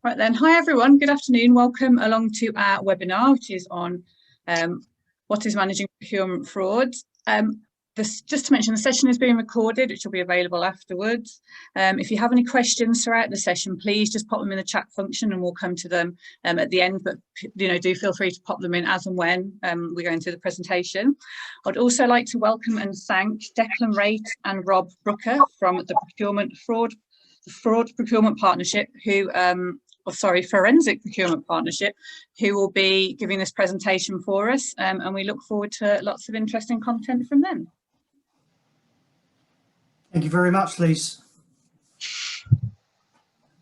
Right then, hi everyone, good afternoon. Welcome along to our webinar, which is on what is managing procurement fraud. Just to mention, the session is being recorded, which will be available afterwards. If you have any questions throughout the session, please just pop them in the chat function and we'll come to them at the end, but do feel free to pop them in as and when we're going through the presentation. I'd also like to welcome and thank Declan Raitt and Rob Brooker from the Fraud Procurement Partnership, Forensic Procurement Partnership, who will be giving this presentation for us, and we look forward to lots of interesting content from them. Thank you very much, Liz.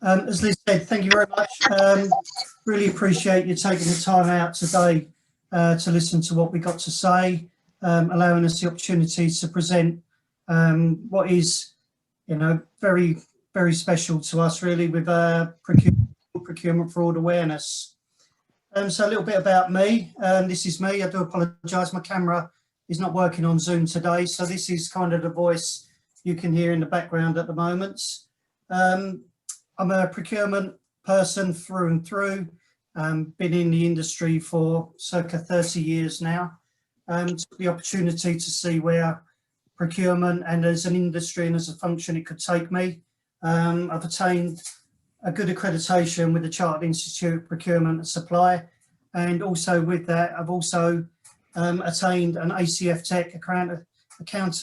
As Liz said, thank you very much. Really appreciate you taking the time out today to listen to what we got to say, allowing us the opportunity to present what is, very, very special to us, really, with Procurement Fraud Awareness. So a little bit about me. This is me. I do apologise, my camera is not working on Zoom today, so this is kind of the voice you can hear in the background at the moment. I'm a procurement person through and through. Been in the industry for circa 30 years now. Took the opportunity to see where procurement and as an industry and as a function it could take me. I've attained a good accreditation with the Chartered Institute of Procurement and Supply, and also with that I've also attained an ACF Tech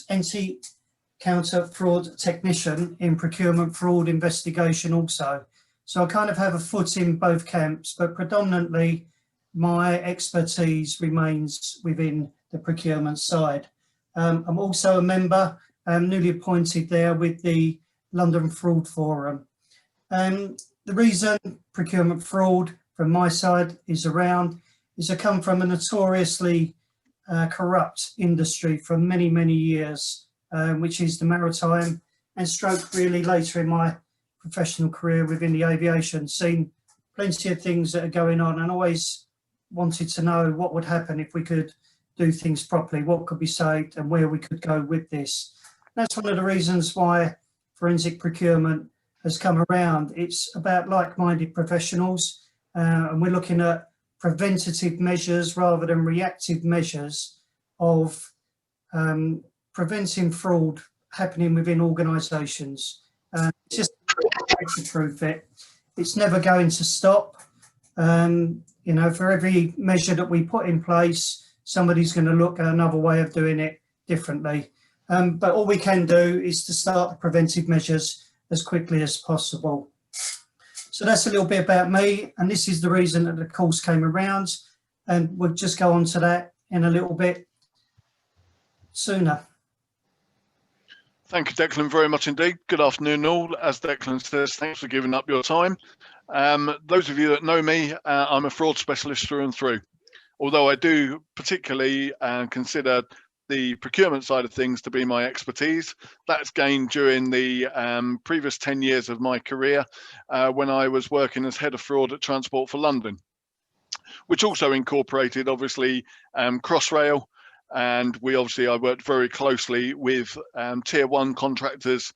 anti-counter fraud technician in procurement fraud investigation also. So I kind of have a foot in both camps, but predominantly my expertise remains within the procurement side. I'm also a member, newly appointed there with the London Fraud Forum. The reason procurement fraud from my side is around is I come from a notoriously corrupt industry for many, many years, which is the maritime, and stroke really later in my professional career within the aviation, seen plenty of things that are going on and always wanted to know what would happen if we could do things properly, what could be saved and where we could go with this. That's one of the reasons why Forensic Procurement has come around. It's about like-minded professionals, and we're looking at preventative measures rather than reactive measures of preventing fraud happening within organisations. Just to prove it, it's never going to stop. For every measure that we put in place, somebody's going to look at another way of doing it differently. But all we can do is to start the preventive measures as quickly as possible. So that's a little bit about me, and this is the reason that the course came around, and we'll just go on to that in a little bit sooner. Thank you, Declan, very much indeed. Good afternoon all. As Declan says, thanks for giving up your time. Those of you that know me, I'm a fraud specialist through and through. Although I do particularly consider the procurement side of things to be my expertise. That's gained during the previous 10 years of my career when I was working as head of fraud at Transport for London, which also incorporated obviously Crossrail, and I worked very closely with tier 1 contractors,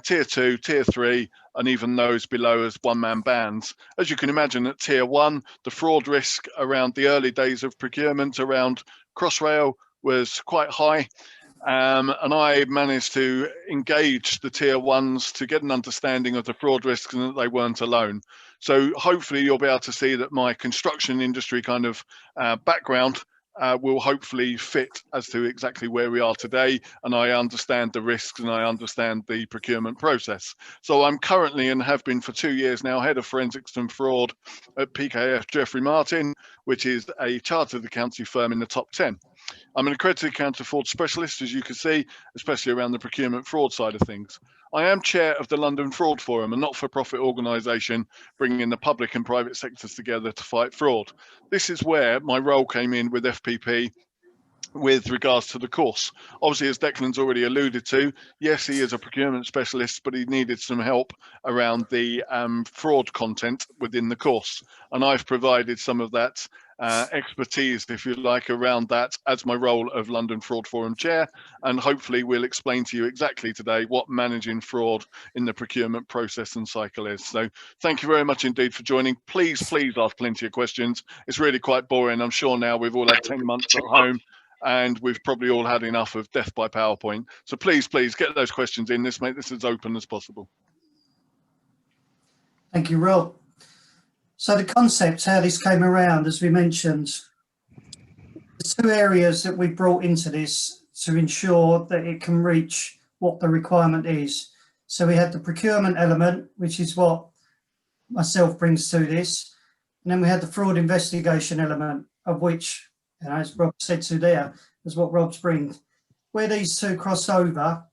tier 2, tier 3, and even those below as one-man bands. As you can imagine, at tier 1, the fraud risk around the early days of procurement around Crossrail was quite high, and I managed to engage the tier 1s to get an understanding of the fraud risks and that they weren't alone. So hopefully you'll be able to see that my construction industry kind of background will hopefully fit as to exactly where we are today, and I understand the risks and I understand the procurement process. So I'm currently, and have been for 2 years now, head of forensics and fraud at PKF Jeffrey Martin, which is a chartered accountancy firm in the top 10. I'm an accredited counter fraud specialist, as you can see, especially around the procurement fraud side of things. I am chair of the London Fraud Forum, a not-for-profit organisation bringing the public and private sectors together to fight fraud. This is where my role came in with FPP with regards to the course. Obviously, as Declan's already alluded to, yes, he is a procurement specialist, but he needed some help around the fraud content within the course. And I've provided some of that expertise, if you like, around that as my role of London Fraud Forum Chair. And hopefully we'll explain to you exactly today what managing fraud in the procurement process and cycle is. So thank you very much indeed for joining. Please ask plenty of questions. It's really quite boring. I'm sure now we've all had 10 months at home and we've probably all had enough of death by PowerPoint. So please get those questions in. Let's make this as open as possible. Thank you, Rob. So the concept, how this came around, as we mentioned, the two areas that we brought into this to ensure that it can reach what the requirement is. So we had the procurement element, which is what myself brings to this. And then we had the fraud investigation element, of which, as Rob said to there, is what Rob's brings. Where these two cross over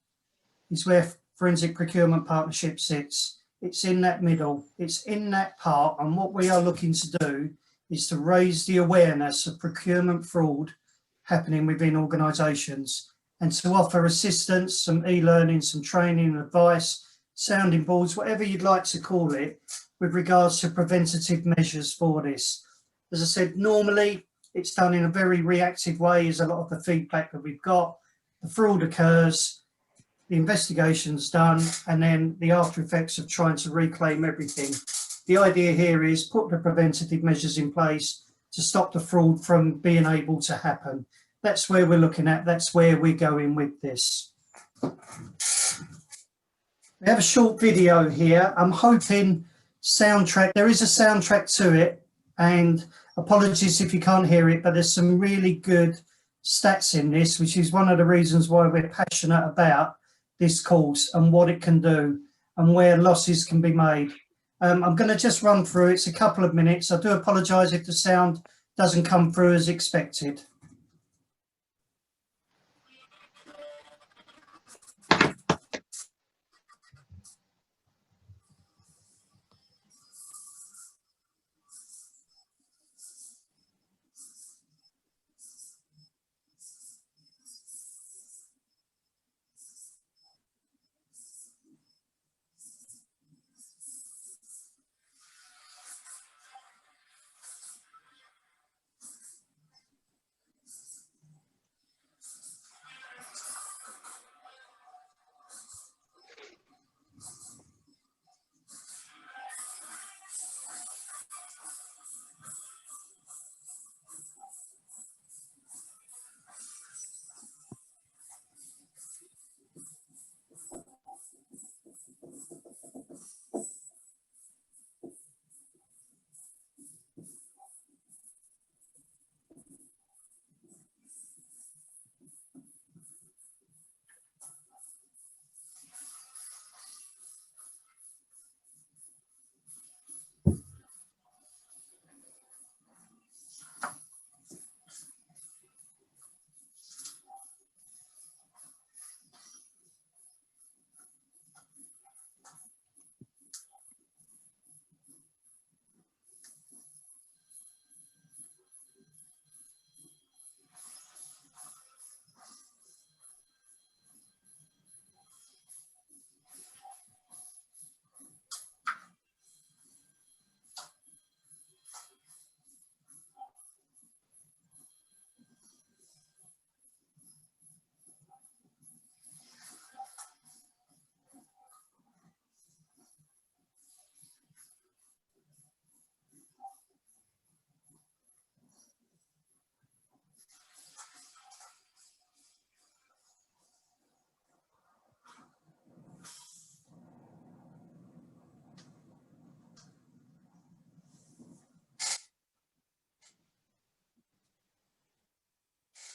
is where Forensic Procurement Partnership sits. It's in that middle, it's in that part, and what we are looking to do is to raise the awareness of procurement fraud happening within organisations and to offer assistance, some e-learning, some training, advice, sounding boards, whatever you'd like to call it, with regards to preventative measures for this. As I said, normally it's done in a very reactive way, is a lot of the feedback that we've got. The fraud occurs, the investigation's done, and then the after effects of trying to reclaim everything. The idea here is put the preventative measures in place to stop the fraud from being able to happen. That's where we're looking at, that's where we're going with this. We have a short video here. I'm hoping soundtrack, there is a soundtrack to it, and apologies if you can't hear it, but there's some really good stats in this, which is one of the reasons why we're passionate about this course and what it can do and where losses can be made. I'm going to just run through, it's a couple of minutes. I do apologise if the sound doesn't come through as expected.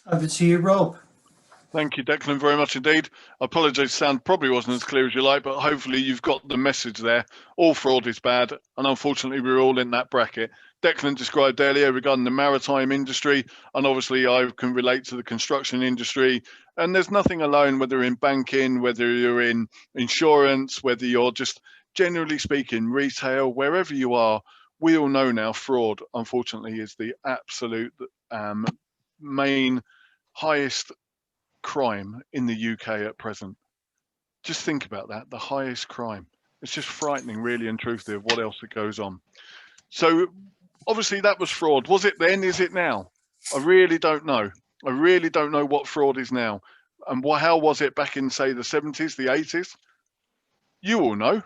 Over to you, Rob. Thank you, Declan, very much indeed. I apologise, sound probably wasn't as clear as you like, but hopefully you've got the message there. All fraud is bad, and unfortunately we're all in that bracket. Declan described earlier regarding the maritime industry, and obviously I can relate to the construction industry. And there's nothing alone, whether in banking, whether you're in insurance, whether you're just generally speaking retail, wherever you are, we all know now fraud, unfortunately, is the absolute main highest crime in the UK at present. Just think about that, the highest crime. It's just frightening, really and truthfully, of what else that goes on. So Obviously that was fraud. Was it then? Is it now? I really don't know. I really don't know what fraud is now. And how was it back in, say, the 70s, the 80s? You all know.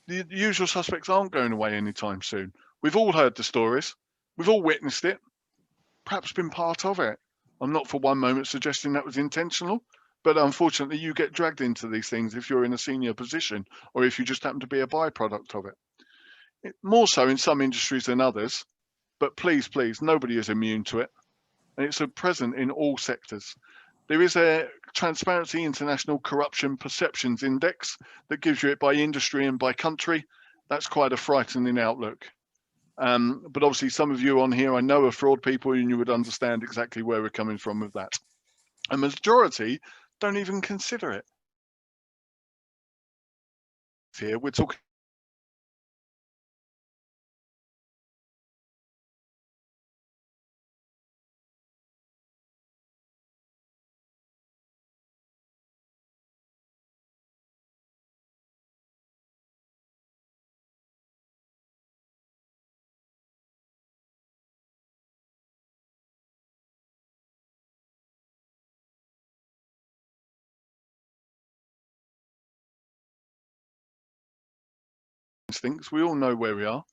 The usual suspects aren't going away anytime soon. We've all heard the stories. We've all witnessed it. Perhaps been part of it. I'm not for one moment suggesting that was intentional, but unfortunately you get dragged into these things if you're in a senior position or if you just happen to be a byproduct of it. More so in some industries than others, but please, nobody is immune to it. And it's present in all sectors. There is a Transparency International Corruption Perceptions Index that gives you it by industry and by country. That's quite a frightening outlook. But obviously some of you on here I know are fraud people and you would understand exactly where we're coming from with that. A majority don't even consider it. Here we're talking instincts. We all know where we are.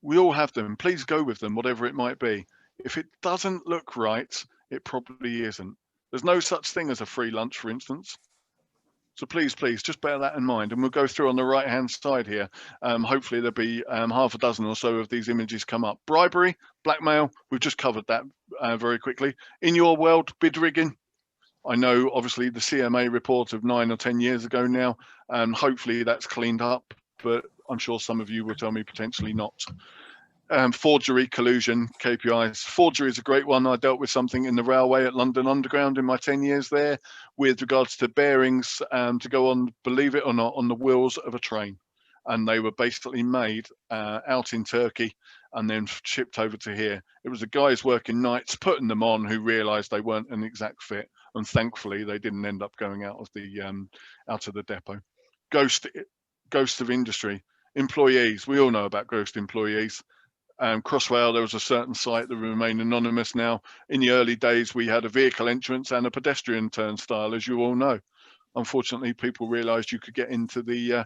We all have them. Please go with them, whatever it might be. If it doesn't look right, it probably isn't. There's no such thing as a free lunch, for instance. So please, just bear that in mind. And we'll go through on the right-hand side here. Hopefully there'll be half a dozen or so of these images come up. Bribery, blackmail, we've just covered that very quickly. In your world, bid rigging. I know, obviously, the CMA report of 9 or 10 years ago now, hopefully that's cleaned up, but I'm sure some of you will tell me potentially not. Forgery, collusion, Kpis. Forgery is a great one. I dealt with something in the railway at London Underground in my 10 years there with regards to bearings to go on, believe it or not, on the wheels of a train. And they were basically made out in Turkey and then shipped over to here. It was the guys working nights putting them on who realised they weren't an exact fit, and thankfully they didn't end up going out of the depot. Ghost of industry. Employees, we all know about ghost employees. Crossrail, there was a certain site that remained anonymous now. In the early days, we had a vehicle entrance and a pedestrian turnstile, as you all know. Unfortunately, people realised you could get into the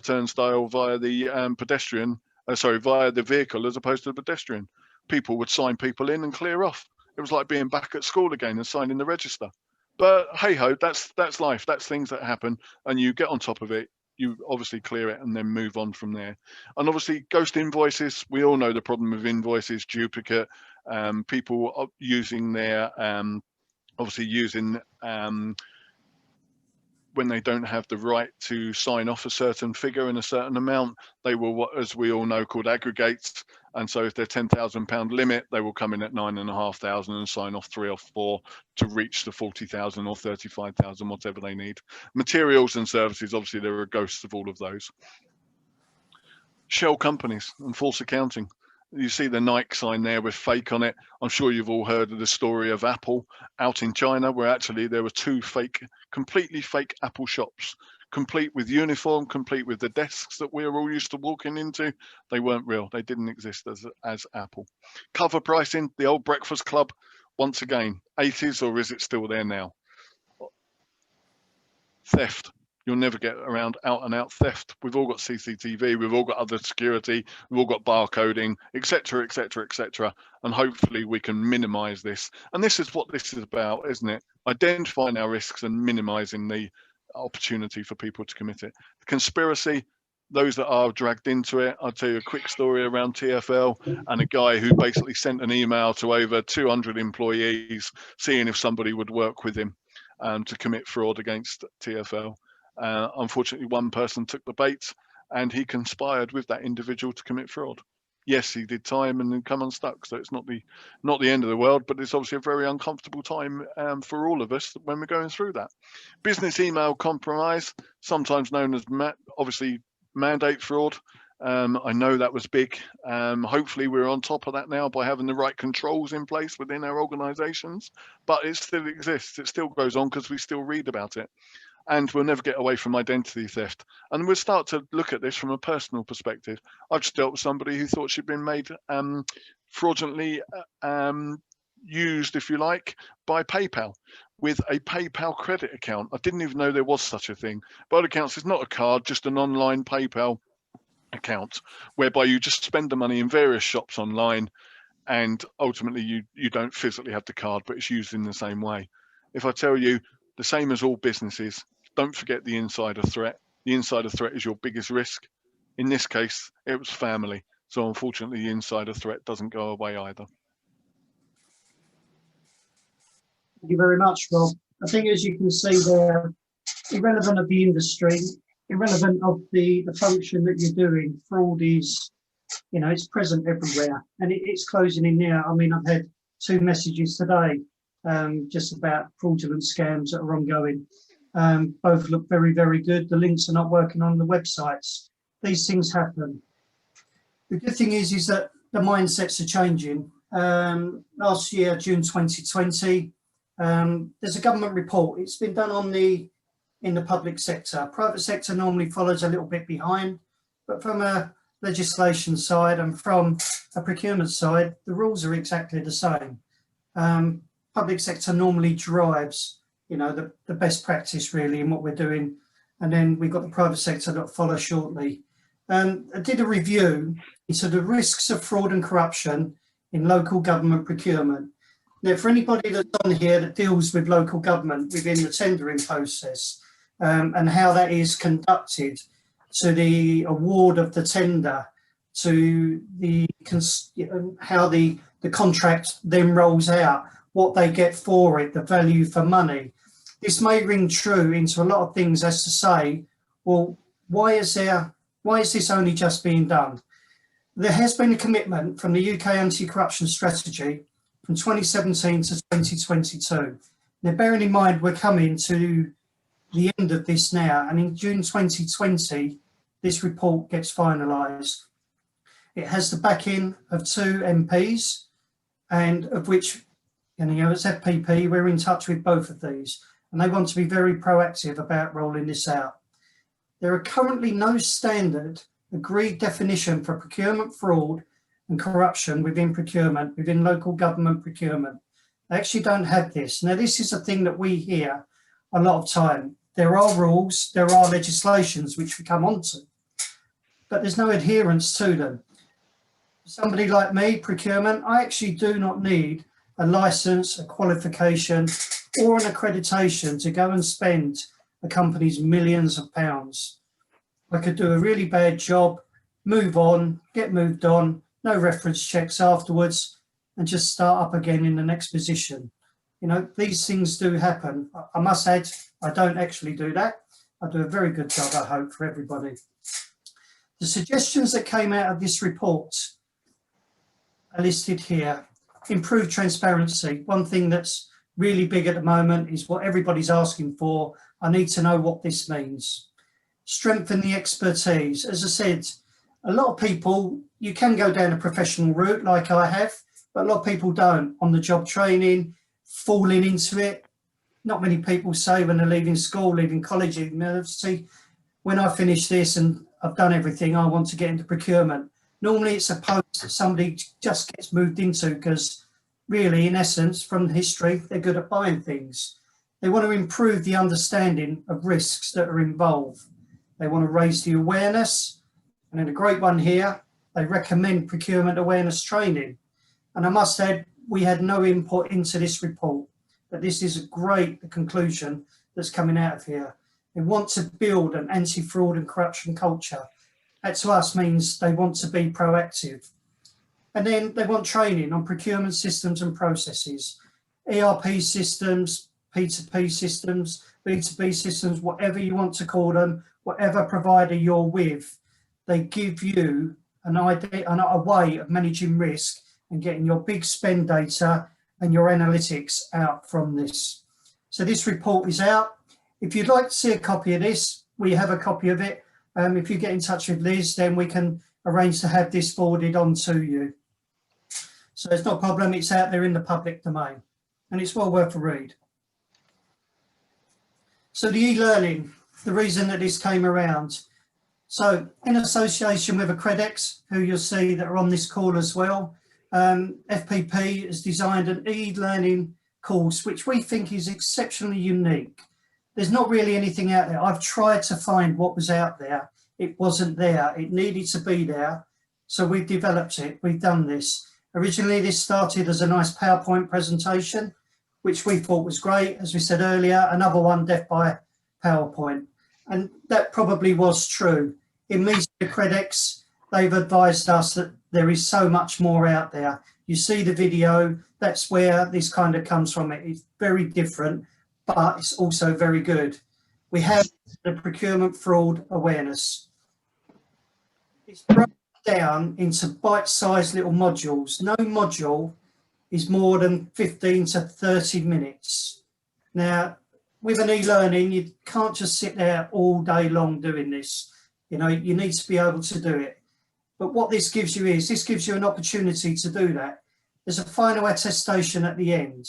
turnstile via the via the vehicle as opposed to the pedestrian. People would sign people in and clear off. It was like being back at school again and signing the register. But hey ho, that's life. That's things that happen, and you get on top of it. You obviously clear it and then move on from there. And obviously ghost invoices, we all know the problem with invoices, duplicate, people using their, obviously using, when they don't have the right to sign off a certain figure in a certain amount, they will, what as we all know, called aggregates. And so if they're £10,000 limit, they will come in at 9,500 and sign off 3 or 4 to reach the 40,000 or 35,000, whatever they need. Materials and services, obviously there are ghosts of all of those. Shell companies and false accounting. You see the Nike sign there with fake on it. I'm sure you've all heard of the story of Apple out in China, where actually there were 2 completely fake Apple shops, complete with uniform, complete with the desks that we're all used to walking into. They weren't real. They didn't exist as Apple. Cover pricing, the old Breakfast Club, once again, 80s, or is it still there now? Theft. You'll never get around out and out theft. We've all got CCTV, we've all got other security, we've all got barcoding, etc., etc., etc. And hopefully we can minimize this. And this is what this is about, isn't it? Identifying our risks and minimizing the opportunity for people to commit it. The conspiracy, those that are dragged into it, I'll tell you a quick story around TfL and a guy who basically sent an email to over 200 employees seeing if somebody would work with him to commit fraud against TfL. Unfortunately, one person took the bait and he conspired with that individual to commit fraud. Yes, he did time and then come unstuck, so it's not the end of the world, but it's obviously a very uncomfortable time for all of us when we're going through that. Business email compromise, sometimes known as obviously mandate fraud. I know that was big. Hopefully we're on top of that now by having the right controls in place within our organizations, but it still exists. It still goes on because we still read about it. and we'll never get away from identity theft. And we'll start to look at this from a personal perspective. I've just dealt with somebody who thought she'd been made fraudulently used, if you like, by PayPal with a PayPal credit account. I didn't even know there was such a thing. By all accounts, it's not a card, just an online PayPal account whereby you just spend the money in various shops online, and ultimately you don't physically have the card, but it's used in the same way. If I tell you, the same as all businesses, don't forget the insider threat. The insider threat is your biggest risk. In this case, it was family. So unfortunately, the insider threat doesn't go away either. Thank you very much, Rob. I think, as you can see there, irrelevant of the industry, irrelevant of the function that you're doing, fraud is, you know, it's present everywhere, and it's closing in now. I mean, I've had 2 messages today just about fraudulent scams that are ongoing. Both look very, very good. The links are not working on the websites. These things happen. The good thing is that the mindsets are changing. Last year, June 2020, there's a government report. It's been done in the public sector. Private sector normally follows a little bit behind, but from a legislation side and from a procurement side, the rules are exactly the same. Public sector normally drives, you know, the best practice really in what we're doing, and then we've got the private sector that follow shortly. I did a review into the risks of fraud and corruption in local government procurement. Now, for anybody that's on here that deals with local government within the tendering process and how that is conducted, to the award of the tender, to the how the contract then rolls out, what they get for it, the value for money. This may ring true into a lot of things as to say, well, why is this only just being done? There has been a commitment from the UK anti-corruption strategy from 2017 to 2022. Now, bearing in mind, we're coming to the end of this now, and in June 2020, this report gets finalised. It has the backing of 2 MPs, and of which, you know, as FPP, we're in touch with both of these, and they want to be very proactive about rolling this out. There are currently no standard agreed definition for procurement fraud and corruption within procurement, within local government procurement. They actually don't have this. Now, this is a thing that we hear a lot of time. There are rules, there are legislations which we come onto, but there's no adherence to them. Somebody like me, procurement, I actually do not need a license, a qualification, or an accreditation to go and spend a company's millions of pounds. I could do a really bad job, move on, get moved on, no reference checks afterwards, and just start up again in the next position. You know, these things do happen. I must add, I don't actually do that. I do a very good job, I hope, for everybody. The suggestions that came out of this report are listed here. Improved transparency. One thing that's really big at the moment is what everybody's asking for. I need to know what this means. Strengthen the expertise. As I said, a lot of people, you can go down a professional route like I have, but a lot of people don't. On the job training, falling into it. Not many people say when they're leaving school, leaving college, leaving university, when I finish this and I've done everything, I want to get into procurement. Normally it's a post that somebody just gets moved into because really, in essence, from history, they're good at buying things. They want to improve the understanding of risks that are involved. They want to raise the awareness. And then a great one here, they recommend procurement awareness training. And I must add, we had no input into this report, but this is a great conclusion that's coming out of here. They want to build an anti-fraud and corruption culture. That to us means they want to be proactive. And then they want training on procurement systems and processes, ERP systems, P2P systems, B2B systems, whatever you want to call them, whatever provider you're with, they give you an idea, a way of managing risk and getting your big spend data and your analytics out from this. So this report is out. If you'd like to see a copy of this, we have a copy of it. If you get in touch with Liz, then we can arrange to have this forwarded on to you. So it's not a problem, it's out there in the public domain and it's well worth a read. So the e-learning, the reason that this came around. So in association with Accredex, who you'll see that are on this call as well, FPP has designed an e-learning course, which we think is exceptionally unique. There's not really anything out there. I've tried to find what was out there. It wasn't there. It needed to be there. So we've developed it. We've done this. Originally, this started as a nice PowerPoint presentation, which we thought was great. As we said earlier, another one death by PowerPoint. And that probably was true. In meeting Accredex, they've advised us that there is so much more out there. You see the video, that's where this kind of comes from. It's very different, but it's also very good. We have the Procurement Fraud Awareness. It's broken down into bite-sized little modules. No module is more than 15 to 30 minutes. Now, with an e-learning, you can't just sit there all day long doing this. You know, you need to be able to do it. But what this gives you is, this gives you an opportunity to do that. There's a final attestation at the end.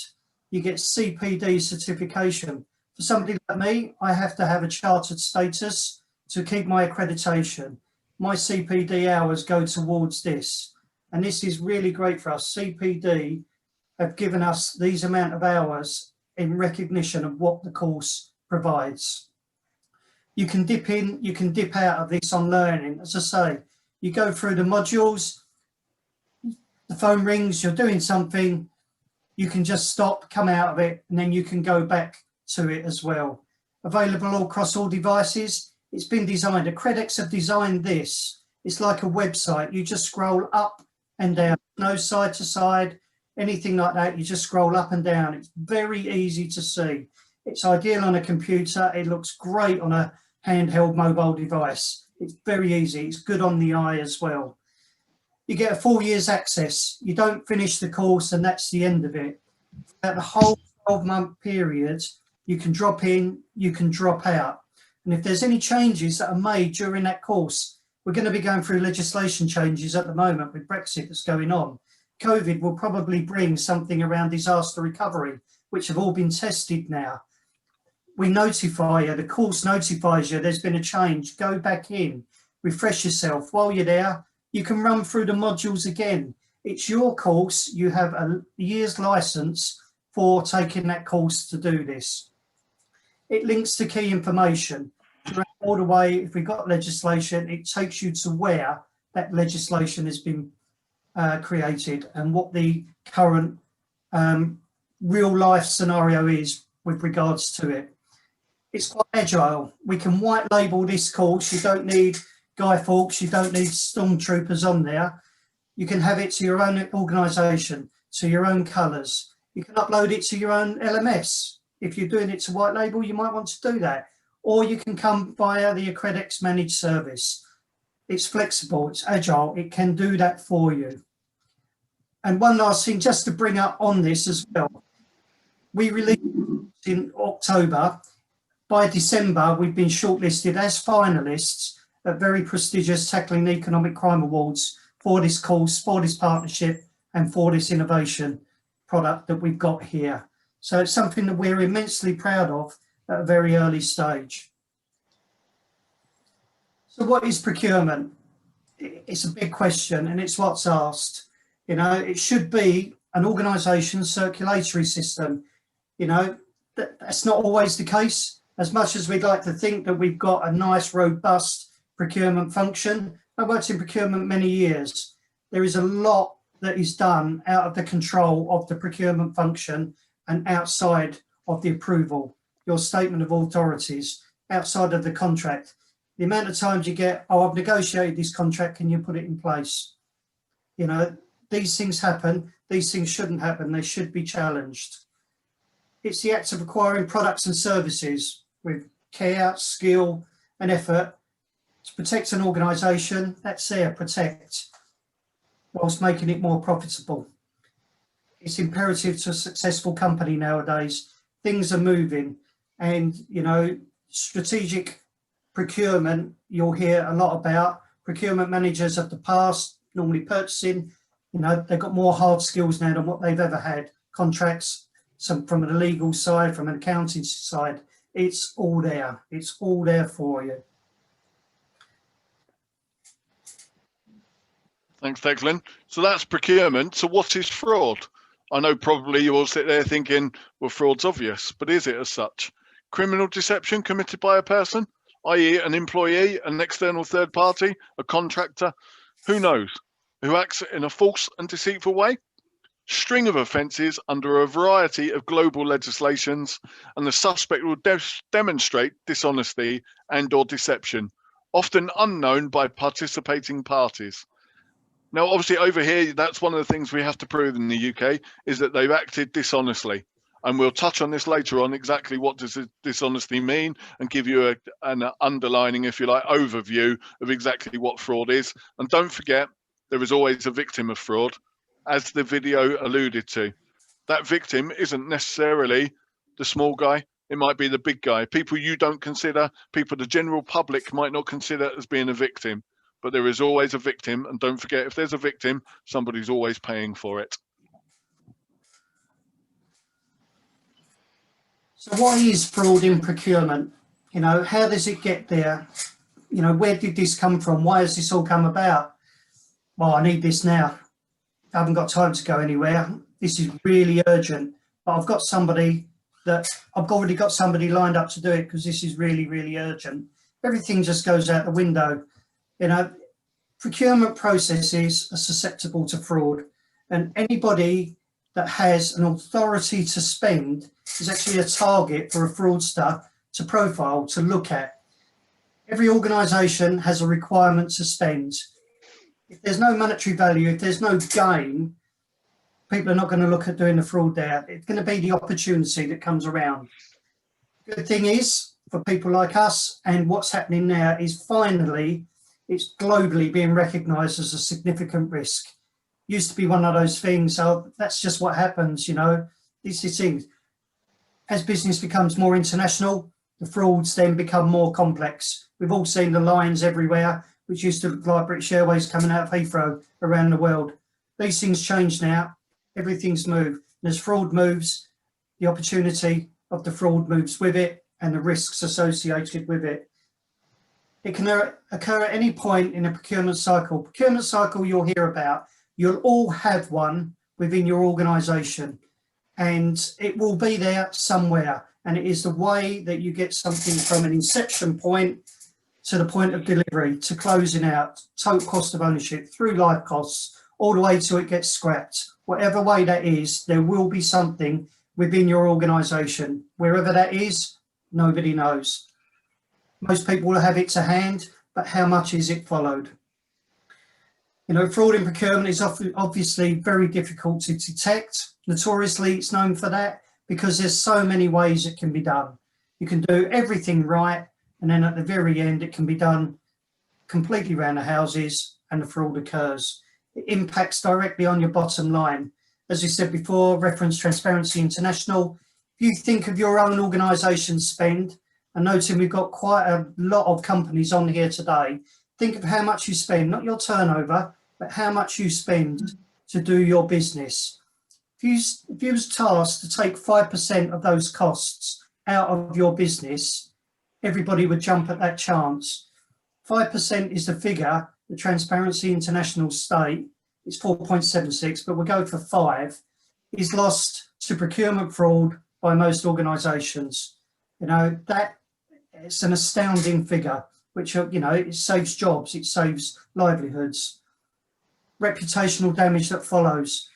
You get CPD certification. For somebody like me, I have to have a chartered status to keep my accreditation. My CPD hours go towards this. And this is really great for us. CPD have given us these amount of hours in recognition of what the course provides. You can dip in, you can dip out of this on learning. As I say, you go through the modules, the phone rings, you're doing something, you can just stop, come out of it, and then you can go back to it as well. Available all across all devices. It's been designed, Accredex have designed this. It's like a website. You just scroll up and down, no side to side, anything like that. You just scroll up and down. It's very easy to see. It's ideal on a computer. It looks great on a handheld mobile device. It's very easy. It's good on the eye as well. You get a 4 years access. You don't finish the course and that's the end of it. At the whole 12-month period, you can drop in, you can drop out. And if there's any changes that are made during that course, we're going to be going through legislation changes at the moment with Brexit that's going on. COVID will probably bring something around disaster recovery, which have all been tested now. We notify you, the course notifies you there's been a change. Go back in, refresh yourself. While you're there, you can run through the modules again. It's your course. You have a year's license for taking that course to do this. It links to key information. All the way, if we've got legislation, it takes you to where that legislation has been created and what the current real life scenario is with regards to it. It's quite agile. We can white label this course. You don't need Guy Fawkes, you don't need stormtroopers on there. You can have it to your own organisation, to your own colours. You can upload it to your own LMS. If you're doing it to white label, you might want to do that. Or you can come via the Accredex managed service. It's flexible, it's agile, it can do that for you. And one last thing, just to bring up on this as well. We released in October. By December, we've been shortlisted as finalists at very prestigious Tackling Economic Crime Awards for this course, for this partnership, and for this innovation product that we've got here. So it's something that we're immensely proud of at a very early stage. So what is procurement? It's a big question and it's what's asked. You know, it should be an organisation circulatory system. You know, that's not always the case. As much as we'd like to think that we've got a nice, robust procurement function, I worked in procurement many years. There is a lot that is done out of the control of the procurement function and outside of the approval, your statement of authorities, outside of the contract. The amount of times you get, oh, I've negotiated this contract, can you put it in place? You know, these things happen, these things shouldn't happen, they should be challenged. It's the act of acquiring products and services with care, skill and effort to protect an organisation. That's there, protect, whilst making it more profitable. It's imperative to a successful company nowadays. Things are moving and, you know, strategic procurement, you'll hear a lot about. Procurement managers of the past, normally purchasing, you know, they've got more hard skills now than what they've ever had. Contracts, some from a legal side, from an accounting side, It's all there. It's all there for you. Thanks, Declan. So that's procurement. So what is fraud? I know probably you all sit there thinking, well, fraud's obvious, but is it as such? Criminal deception committed by a person, i.e. an employee, an external third party, a contractor, who knows, who acts in a false and deceitful way? String of offences under a variety of global legislations, and the suspect will demonstrate dishonesty and or deception, often unknown by participating parties. Now, obviously over here, that's one of the things we have to prove in the UK is that they've acted dishonestly. And we'll touch on this later on, exactly what does dishonesty mean, and give you an underlining, if you like, overview of exactly what fraud is. And don't forget, there is always a victim of fraud, as the video alluded to. That victim isn't necessarily the small guy. It might be the big guy. People you don't consider, people the general public might not consider as being a victim. But there is always a victim. And don't forget, if there's a victim, somebody's always paying for it. So what is fraud in procurement? You know, how does it get there? You know, where did this come from? Why has this all come about? Well, I need this now. I haven't got time to go anywhere. This is really urgent, but I've already got somebody lined up to do it because this is really, really urgent. Everything just goes out the window. You know, procurement processes are susceptible to fraud, and anybody that has an authority to spend is actually a target for a fraudster to profile, to look at. Every organisation has a requirement to spend. If there's no monetary value, if there's no gain, people are not going to look at doing the fraud there. It's going to be the opportunity that comes around. Good thing is, for people like us, and what's happening now is finally, it's globally being recognised as a significant risk. Used to be one of those things, so that's just what happens, you know. These things, as business becomes more international, the frauds then become more complex. We've all seen the lines everywhere, which used to look like British Airways coming out of Heathrow around the world. These things change now. Everything's moved. And as fraud moves, the opportunity of the fraud moves with it, and the risks associated with it. It can occur at any point in a procurement cycle. Procurement cycle you'll hear about. You'll all have one within your organisation, and it will be there somewhere. And it is the way that you get something from an inception point to the point of delivery, to closing out, total cost of ownership, through life costs, all the way till it gets scrapped. Whatever way that is, there will be something within your organisation. Wherever that is, nobody knows. Most people will have it to hand, but how much is it followed? You know, fraud in procurement is obviously very difficult to detect. Notoriously, it's known for that because there's so many ways it can be done. You can do everything right, and then at the very end, it can be done completely around the houses and the fraud occurs. It impacts directly on your bottom line. As we said before, reference Transparency International. If you think of your own organisation's spend, and noting we've got quite a lot of companies on here today, think of how much you spend, not your turnover, but how much you spend to do your business. If you was tasked to take 5% of those costs out of your business, everybody would jump at that chance. 5% is the figure the Transparency International state. It's 4.76, but we'll go for 5, is lost to procurement fraud by most organisations. You know, that it's an astounding figure, which, you know, it saves jobs, it saves livelihoods. Reputational damage that follows.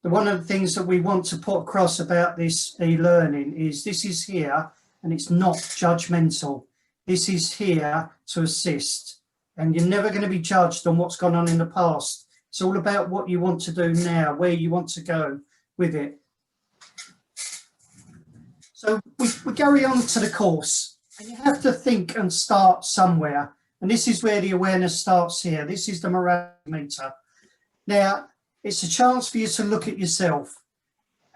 One of the things that we want to put across about this e-learning is this is here and it's not judgmental. This is here to assist, and you're never going to be judged on what's gone on in the past. It's all about what you want to do now, where you want to go with it. So we carry on to the course, and you have to think and start somewhere. And this is where the awareness starts here. This is the morale meter. Now, it's a chance for you to look at yourself,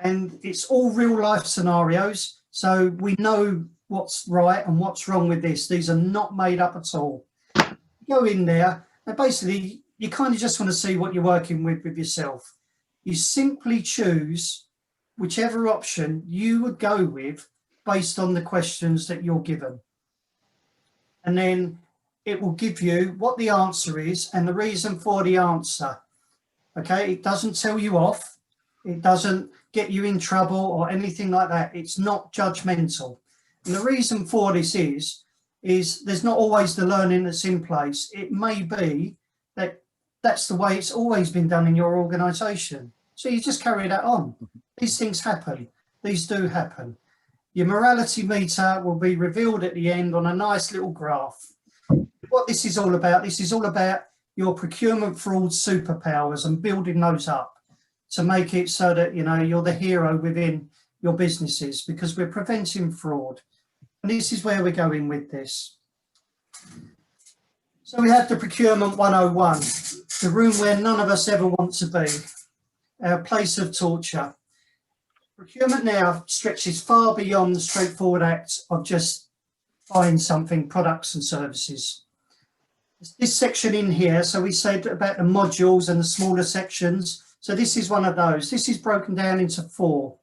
and it's all real life scenarios. So we know what's right and what's wrong with this. These are not made up at all. Go in there, and basically you kind of just want to see what you're working with yourself. You simply choose whichever option you would go with based on the questions that you're given. And then it will give you what the answer is and the reason for the answer. Okay, it doesn't tell you off. It doesn't get you in trouble or anything like that. It's not judgmental. And the reason for this is there's not always the learning that's in place. It may be that that's the way it's always been done in your organisation. So you just carry that on. These things happen. These do happen. Your morality meter will be revealed at the end on a nice little graph. What this is all about your procurement fraud superpowers and building those up to make it so that, you know, you're the hero within your businesses, because we're preventing fraud. And this is where we're going with this. So we have the Procurement 101, the room where none of us ever want to be, our place of torture. Procurement now stretches far beyond the straightforward act of just buying something, products and services. This section in here, so we said about the modules and the smaller sections. So this is one of those. This is broken down into 4.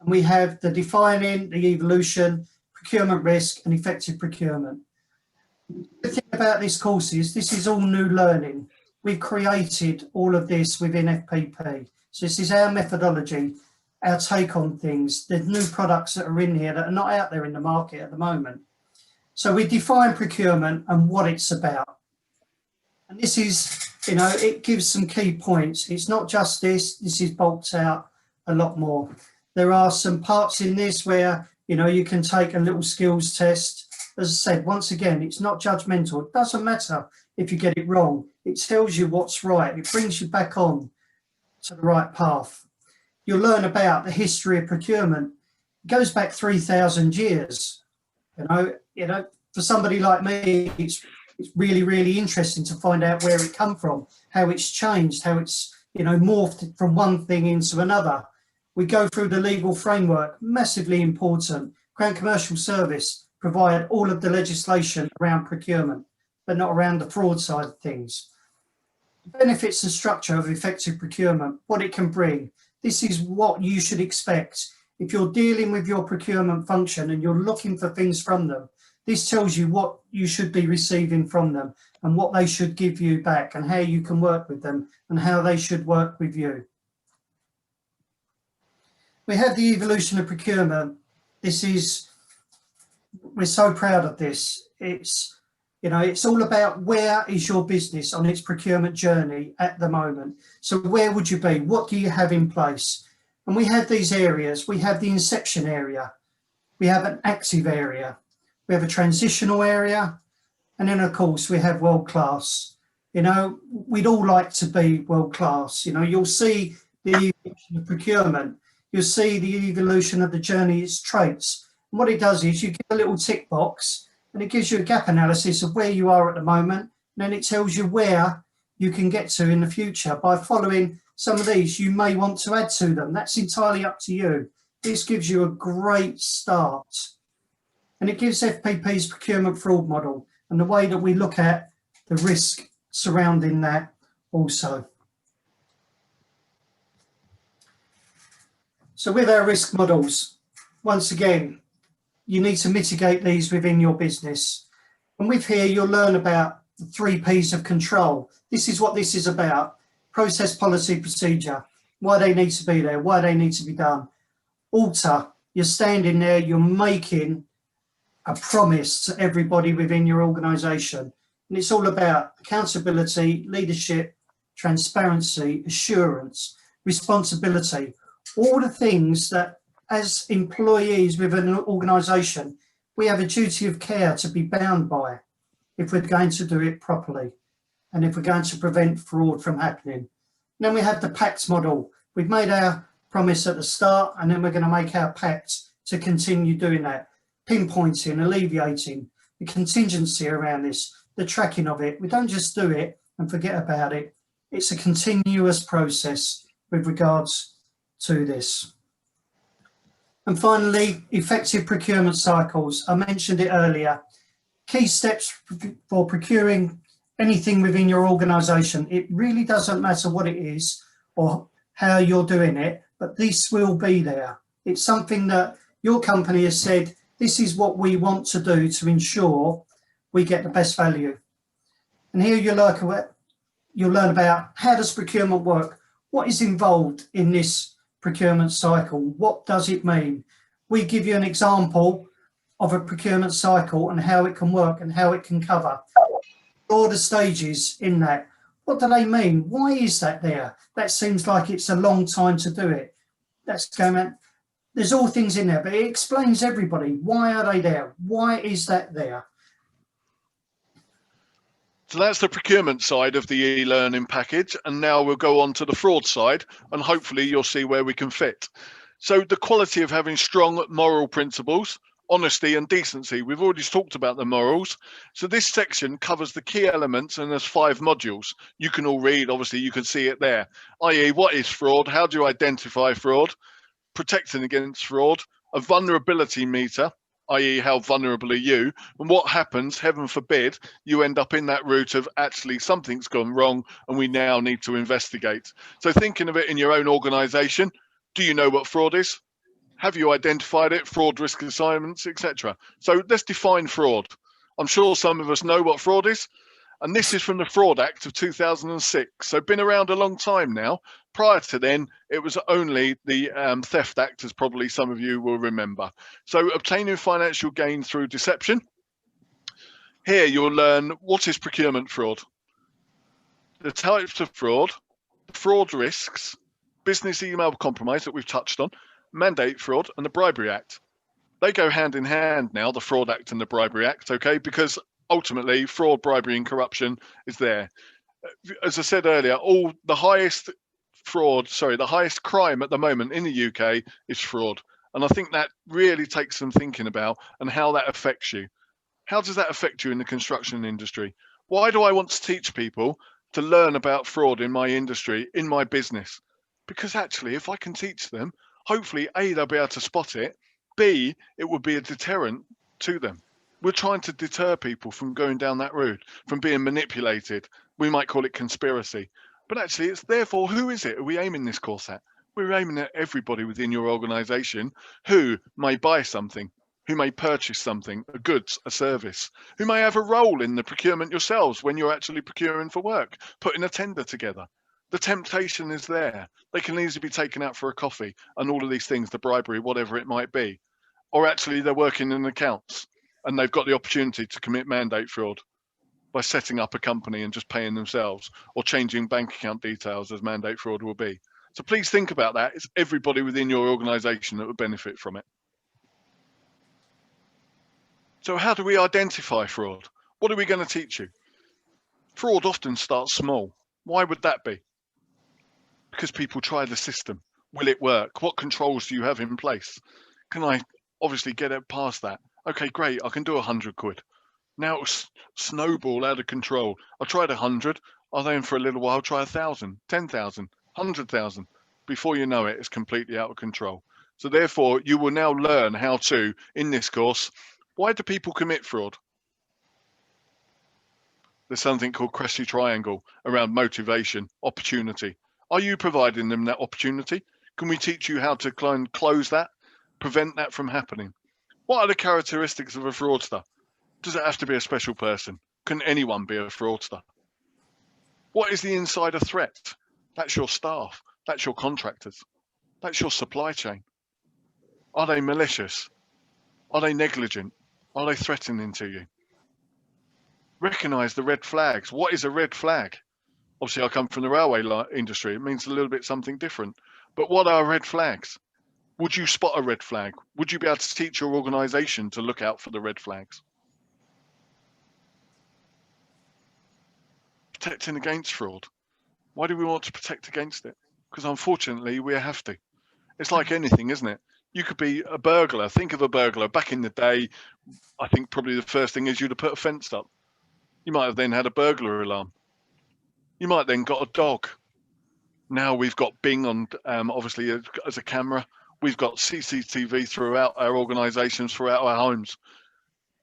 And we have the defining, the evolution, procurement risk and effective procurement. The thing about this course is this is all new learning. We've created all of this within FPP. So this is our methodology, our take on things. There's new products that are in here that are not out there in the market at the moment. So we define procurement and what it's about. And this is, you know, it gives some key points. It's not just this is bulked out a lot more. There are some parts in this where, you know, you can take a little skills test. As I said, once again, it's not judgmental. It doesn't matter if you get it wrong. It tells you what's right. It brings you back on to the right path. You'll learn about the history of procurement. It goes back 3,000 years. You know, for somebody like me, it's really, really interesting to find out where it come from, how it's changed, how it's, you know, morphed from one thing into another. We go through the legal framework, massively important. Crown Commercial Service provide all of the legislation around procurement, but not around the fraud side of things. The benefits and structure of effective procurement, what it can bring. This is what you should expect. If you're dealing with your procurement function and you're looking for things from them, this tells you what you should be receiving from them and what they should give you back and how you can work with them and how they should work with you. We have the evolution of procurement. We're so proud of this. It's, you know, it's all about where is your business on its procurement journey at the moment. So where would you be? What do you have in place? And we have these areas. We have the inception area. We have an active area. We have a transitional area. And then, of course, we have world class. You know, we'd all like to be world class. You know, you'll see the evolution of procurement. You'll see the evolution of the journey, its traits. And what it does is you get a little tick box and it gives you a gap analysis of where you are at the moment. And then it tells you where you can get to in the future. By following some of these, you may want to add to them. That's entirely up to you. This gives you a great start. And it gives FPP's procurement fraud model and the way that we look at the risk surrounding that also. So with our risk models, once again, you need to mitigate these within your business. And with here, you'll learn about the 3 Ps of control. This is what this is about. Process, policy, procedure, why they need to be there, why they need to be done. Alter, you're standing there, you're making a promise to everybody within your organisation. And it's all about accountability, leadership, transparency, assurance, responsibility, all the things that as employees within an organisation, we have a duty of care to be bound by if we're going to do it properly and if we're going to prevent fraud from happening. And then we have the PACT model. We've made our promise at the start and then we're going to make our pact to continue doing that. Pinpointing, alleviating, the contingency around this, the tracking of it. We don't just do it and forget about it. It's a continuous process with regards to this. And finally, effective procurement cycles. I mentioned it earlier. Key steps for procuring anything within your organisation. It really doesn't matter what it is or how you're doing it, but this will be there. It's something that, Your company has said, this is what we want to do to ensure we get the best value. And here you'll learn about how does procurement work? What is involved in this procurement cycle? What does it mean? We give you an example of a procurement cycle and how it can work and how it can cover all the stages in that. What do they mean? Why is that there? That seems like it's a long time to do it. That's going on. There's all things in there, but it explains everybody. Why are they there? Why is that there? So that's the procurement side of the e-learning package. And now we'll go on to the fraud side, and hopefully you'll see where we can fit. So the quality of having strong moral principles, honesty and decency. We've already talked about the morals. So this section covers the key elements, and there's 5 modules. You can all read, obviously you can see it there, i.e. what is fraud? How do you identify fraud? Protecting against fraud, a vulnerability meter, i.e. how vulnerable are you? And what happens, heaven forbid, you end up in that route of actually something's gone wrong and we now need to investigate. So thinking of it in your own organization, do you know what fraud is? Have you identified it? Fraud risk assignments, etc. So let's define fraud. I'm sure some of us know what fraud is. And this is from the Fraud Act of 2006. So been around a long time now. Prior to then, it was only the Theft Act, as probably some of you will remember. So obtaining financial gain through deception. Here you'll learn what is procurement fraud, the types of fraud risks, business email compromise that we've touched on, mandate fraud, and the Bribery Act. They go hand in hand now, the Fraud Act and the Bribery Act, okay, because ultimately fraud, bribery and corruption is there. As I said earlier, the highest crime at the moment in the UK is fraud. And I think that really takes some thinking about and how that affects you. How does that affect you in the construction industry? Why do I want to teach people to learn about fraud in my industry, in my business? Because actually, if I can teach them, hopefully, A, they'll be able to spot it. B, it will be a deterrent to them. We're trying to deter people from going down that route, from being manipulated. We might call it conspiracy. But actually, it's therefore, who is it? Are we aiming this course at? We're aiming at everybody within your organization who may buy something, who may purchase something, a goods, a service, who may have a role in the procurement yourselves when you're actually procuring for work, putting a tender together. The temptation is there. They can easily be taken out for a coffee and all of these things, the bribery, whatever it might be. Or actually they're working in accounts and they've got the opportunity to commit mandate fraud by setting up a company and just paying themselves, or changing bank account details, as mandate fraud will be. So please think about that. It's everybody within your organization that would benefit from it. So how do we identify fraud? What are we going to teach you? Fraud often starts small. Why would that be? Because people try the system. Will it work? What controls do you have in place? Can I obviously get it past that? Okay, great. I can do 100 quid. Now it's snowball out of control. I tried 100. I then for a little while try 1,000, 10,000, 100,000. Before you know it, it's completely out of control. So therefore, you will now learn how to, in this course, why do people commit fraud? There's something called Cressy Triangle around motivation, opportunity. Are you providing them that opportunity? Can we teach you how to close that, prevent that from happening? What are the characteristics of a fraudster? Does it have to be a special person? Can anyone be a fraudster? What is the insider threat? That's your staff. That's your contractors. That's your supply chain. Are they malicious? Are they negligent? Are they threatening to you? Recognize the red flags. What is a red flag? Obviously, I come from the railway industry. It means a little bit something different. But what are red flags? Would you spot a red flag? Would you be able to teach your organization to look out for the red flags? Protecting against fraud. Why do we want to protect against it? Because unfortunately, we have to. It's like anything, isn't it? You could be a burglar. Think of a burglar. Back in the day, I think probably the first thing is you'd have put a fence up. You might have then had a burglar alarm. You might then got a dog. Now we've got Bing on, obviously as a camera. We've got CCTV throughout our organisations, throughout our homes.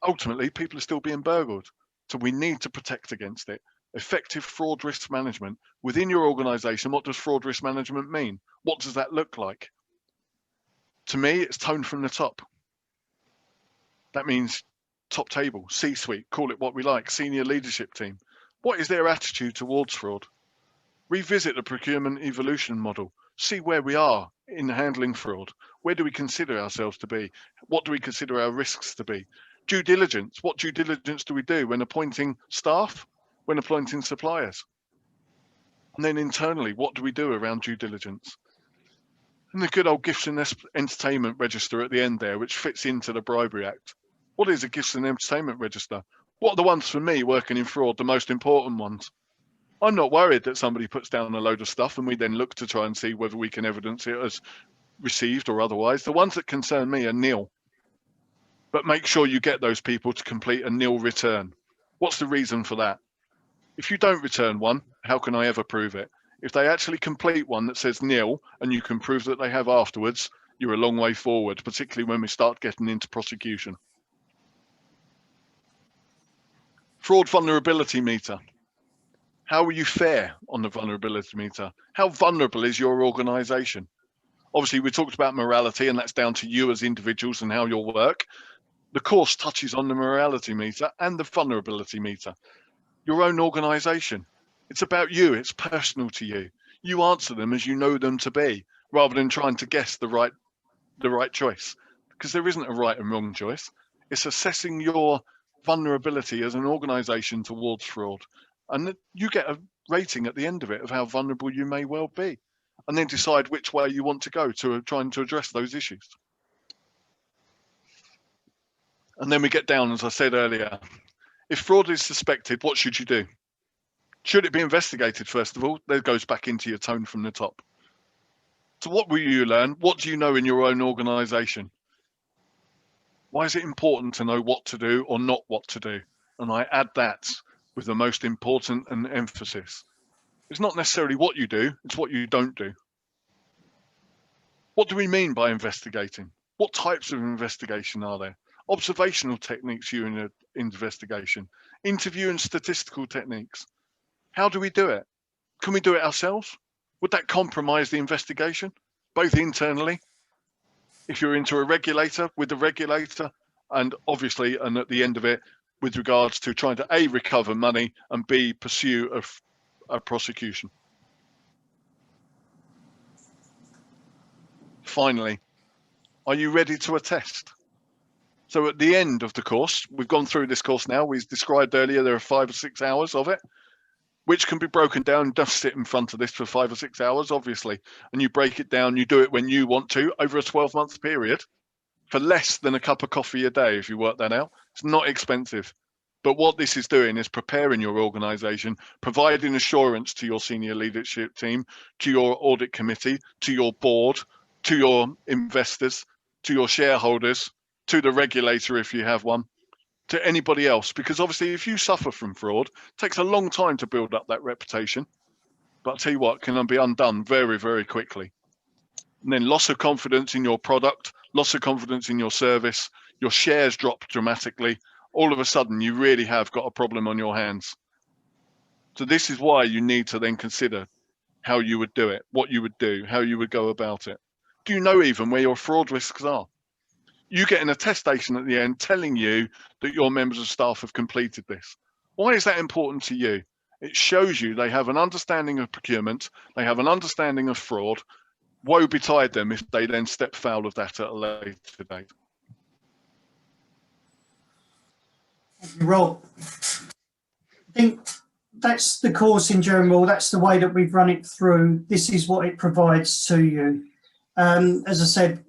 Ultimately, people are still being burgled. So we need to protect against it. Effective fraud risk management within your organisation. What does fraud risk management mean? What does that look like? To me, it's tone from the top. That means top table, C-suite, call it what we like, senior leadership team. What is their attitude towards fraud? Revisit the procurement evolution model. See where we are in handling fraud. Where do we consider ourselves to be? What do we consider our risks to be? Due diligence. What due diligence do we do when appointing staff, when appointing suppliers? And then internally, what do we do around due diligence? And the good old gifts and entertainment register at the end there, which fits into the Bribery Act. What is a gifts and entertainment register? What are the ones for me working in fraud, the most important ones? I'm not worried that somebody puts down a load of stuff and we then look to try and see whether we can evidence it as received or otherwise. The ones that concern me are nil. But make sure you get those people to complete a nil return. What's the reason for that? If you don't return one, how can I ever prove it? If they actually complete one that says nil and you can prove that they have afterwards, you're a long way forward, particularly when we start getting into prosecution. Fraud vulnerability meter. How will you fare on the vulnerability meter? How vulnerable is your organization? Obviously, we talked about morality, and that's down to you as individuals and how you'll work. The course touches on the morality meter and the vulnerability meter. Your own organization. It's about you. It's personal to you. You answer them as you know them to be, rather than trying to guess the right choice, because there isn't a right and wrong choice. It's assessing your vulnerability as an organization towards fraud. And you get a rating at the end of it of how vulnerable you may well be, and then decide which way you want to go to trying to address those issues. And then we get down, as I said earlier, if fraud is suspected, what should you do? Should it be investigated, first of all? That goes back into your tone from the top. So what will you learn? What do you know in your own organization? Why is it important to know what to do or not what to do? And I add that with the most important and emphasis. It's not necessarily what you do, it's what you don't do. What do we mean by investigating? What types of investigation are there? Observational techniques in an investigation, interview and statistical techniques. How do we do it? Can we do it ourselves? Would that compromise the investigation, both internally, if you're into a regulator, with the regulator, and obviously, and at the end of it, with regards to trying to A, recover money, and B, pursue a prosecution. Finally, are you ready to attest? So at the end of the course, we've gone through this course now, we described earlier there are 5 or 6 hours of it, which can be broken down. You don't sit in front of this for 5 or 6 hours, obviously, and you break it down, you do it when you want to over a 12-month period for less than a cup of coffee a day, if you work that out. It's not expensive. But what this is doing is preparing your organization, providing assurance to your senior leadership team, to your audit committee, to your board, to your investors, to your shareholders, to the regulator if you have one, to anybody else. Because obviously if you suffer from fraud, it takes a long time to build up that reputation. But I'll tell you what, can be undone very, very quickly. And then loss of confidence in your product, loss of confidence in your service, your shares drop dramatically. All of a sudden, you really have got a problem on your hands. So this is why you need to then consider how you would do it, what you would do, how you would go about it. Do you know even where your fraud risks are? You get an attestation at the end telling you that your members of staff have completed this. Why is that important to you? It shows you they have an understanding of procurement, they have an understanding of fraud. Woe betide them if they then step foul of that at a later date. Rob, I think that's the course in general. That's the way that we've run it through. This is what it provides to you. As I said,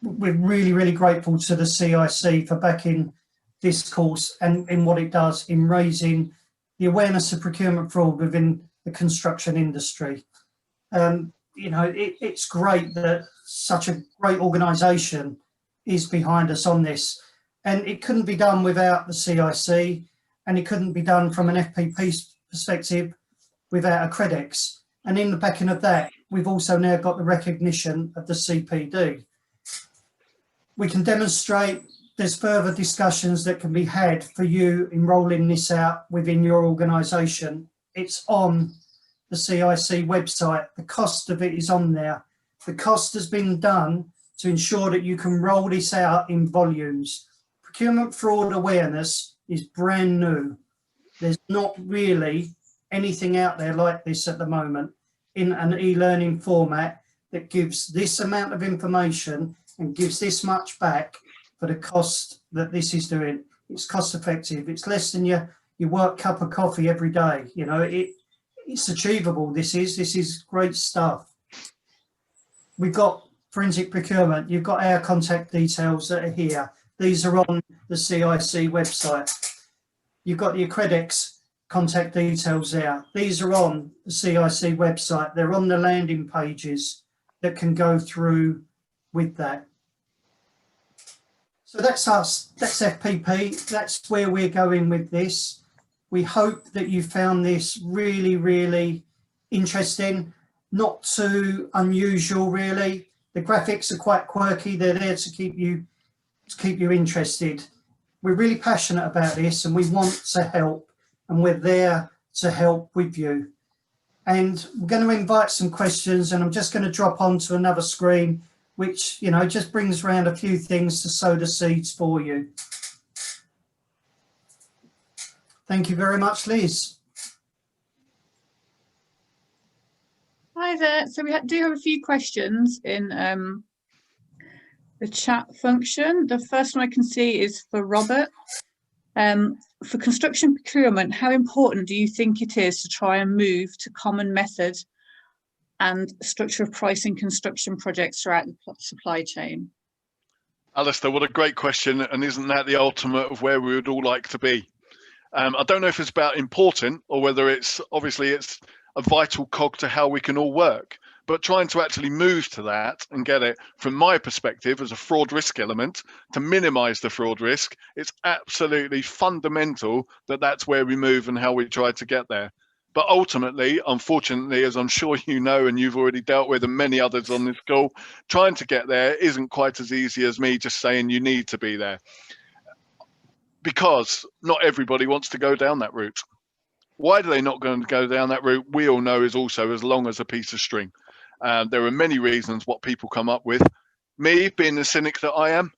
we're really, really grateful to the CIC for backing this course and in what it does in raising the awareness of procurement fraud within the construction industry. You know, it's great that such a great organisation is behind us on this. And it couldn't be done without the CIC, and it couldn't be done from an FPP perspective without Accredex. And in the backing of that, we've also now got the recognition of the CPD. We can demonstrate there's further discussions that can be had for you in rolling this out within your organisation. It's on the CIC website. The cost of it is on there. The cost has been done to ensure that you can roll this out in volumes. Procurement Fraud Awareness is brand new. There's not really anything out there like this at the moment in an e-learning format that gives this amount of information and gives this much back for the cost that this is doing. It's cost effective. It's less than your work cup of coffee every day. You know, it's achievable. This is great stuff. We've got Forensic Procurement. You've got our contact details that are here. These are on the CIC website. You've got the Accredex contact details there. These are on the CIC website. They're on the landing pages that can go through with that. So that's us, that's FPP, that's where we're going with this. We hope that you found this really, really interesting, not too unusual really. The graphics are quite quirky, they're there to keep you interested. We're really passionate about this and we want to help, and we're there to help with you. And we're going to invite some questions, and I'm just going to drop onto another screen, which, you know, just brings around a few things to sow the seeds for you. Thank you very much, Liz. Hi there. So we do have a few questions in the chat function. The first one I can see is for Robert. For construction procurement, how important do you think it is to try and move to common method and structure of pricing construction projects throughout the supply chain? Alistair, what a great question, and isn't that the ultimate of where we would all like to be? I don't know if it's about important or whether it's a vital cog to how we can all work, but trying to actually move to that and get it, from my perspective, as a fraud risk element to minimize the fraud risk, it's absolutely fundamental that that's where we move and how we try to get there. But ultimately, unfortunately, as I'm sure you know and you've already dealt with, and many others on this call, trying to get there isn't quite as easy as me just saying you need to be there, because not everybody wants to go down that route. Why do they not going to go down that route? We all know is also as long as a piece of string. There are many reasons what people come up with. Me, being the cynic that I am,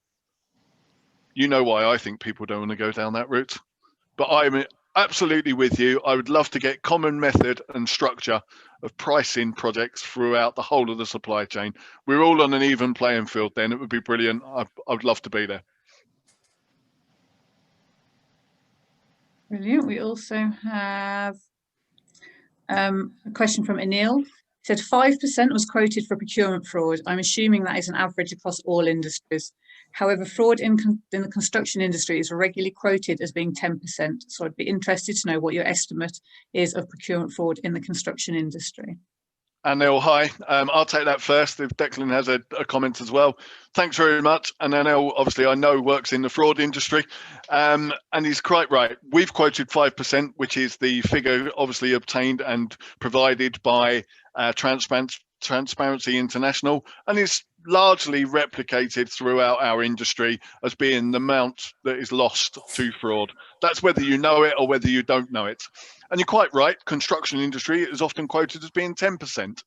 you know why I think people don't want to go down that route. But I'm absolutely with you. I would love to get common method and structure of pricing projects throughout the whole of the supply chain. We're all on an even playing field then. It would be brilliant. I would love to be there. Brilliant. We also have a question from Anil. He said 5% was quoted for procurement fraud. I'm assuming that is an average across all industries. However, fraud in the construction industry is regularly quoted as being 10%. So I'd be interested to know what your estimate is of procurement fraud in the construction industry. Anil, hi. I'll take that first if Declan has a comment as well. Thanks very much. And Anil, obviously, I know works in the fraud industry, and he's quite right. We've quoted 5%, which is the figure obviously obtained and provided by Transparency International, and is largely replicated throughout our industry as being the amount that is lost to fraud. That's whether you know it or whether you don't know it. And you're quite right, construction industry is often quoted as being 10%,